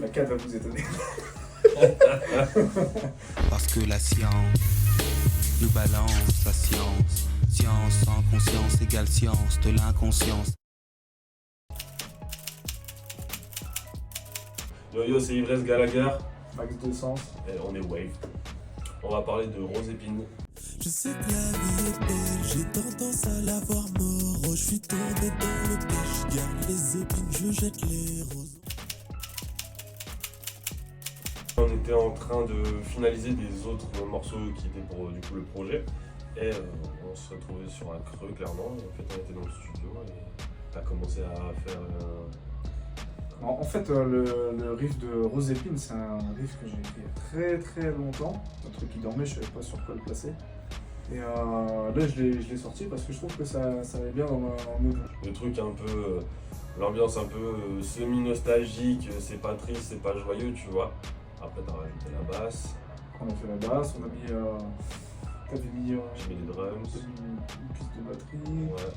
La 4 va vous étonner. Parce que la science nous balance la science. Science sans conscience égale science de l'inconscience. Yo yo, c'est Ivresse Gallagher Max de sens. et on est Wave. On va parler de Rose Épine. Je sais que la vie est belle, j'ai tendance à la voir morose. Je suis tombé dans le piège, je garde les épines, je jette les roses. On était en train de finaliser des autres morceaux qui étaient pour du coup le projet. Et on se retrouvait sur un creux clairement. En fait, on était dans le studio et t'as commencé à faire. En fait, le riff de Rose Épine, c'est un riff que j'ai écrit très longtemps. Un truc qui dormait, je savais pas sur quoi le placer. Et là, je l'ai sorti parce que je trouve que ça allait bien dans mon mood. Le truc un peu. L'ambiance un peu semi-nostalgique, c'est pas triste, c'est pas joyeux, tu vois. Après, t'as rajouté la basse, On a fait la basse, on a mis. T'avais mis. j'ai mis des drums. Une piste de batterie. Ouais.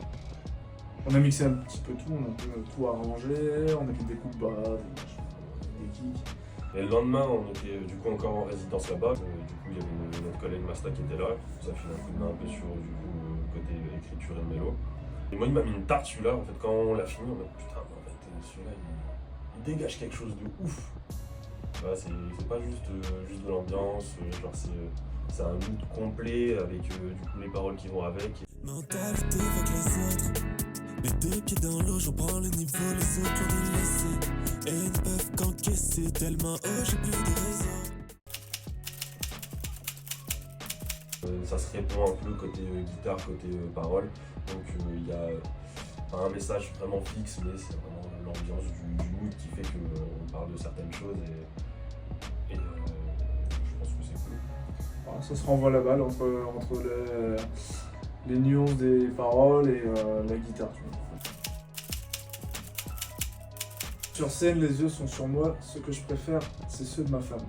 On a mixé un petit peu tout, on a un peu tout arrangé, on a mis des coups de basse, des kicks. Et le lendemain, on était du coup encore en résidence là-bas. Du coup, il y avait notre collègue Masta qui était là. Ça fait un coup de main un peu sur du coup, côté écriture et mélo. Et moi, il m'a mis une tarte celui-là. En fait, quand on l'a fini, on m'a dit putain, mais en fait, celui-là, il dégage quelque chose de ouf. Voilà, c'est pas juste de l'ambiance, genre c'est un mood complet avec du coup les paroles qui vont avec. Mentalité avec les autres. Les deux pieds dans l'eau, j'en prends le niveau, les autres ont dû laisser. Et ne peuvent qu'encaisser tellement haut, j'ai plus de réseau. Ça se répond un peu côté guitare, côté parole. Donc il y a pas un message vraiment fixe, mais c'est vraiment l'ambiance du mood qui fait qu'on parle de certaines choses et je pense que c'est cool. Voilà, ça se renvoie la balle entre les nuances des paroles et la guitare. Tu vois. Sur scène, les yeux sont sur moi, ce que je préfère, c'est ceux de ma femme.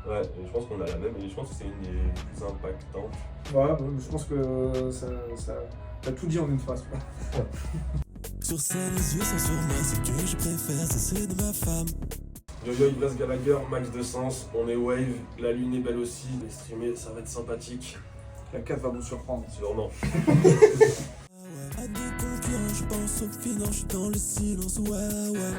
Ouais, et je pense qu'on a la même et je pense que c'est une des plus impactantes. Ouais, je pense que t'as tout dit en une phrase. Quoi. Sur scène, les yeux sont sur moi, ce que je préfère, c'est ceux de ma femme. Yo yo, Ivresse Gallagher, Max de Sens, on est Wave, la lune est belle aussi, les streamés, ça va être sympathique. La 4 va vous surprendre. Sûrement. À des concurrents, je pense aux finances, je suis dans le silence, ouais.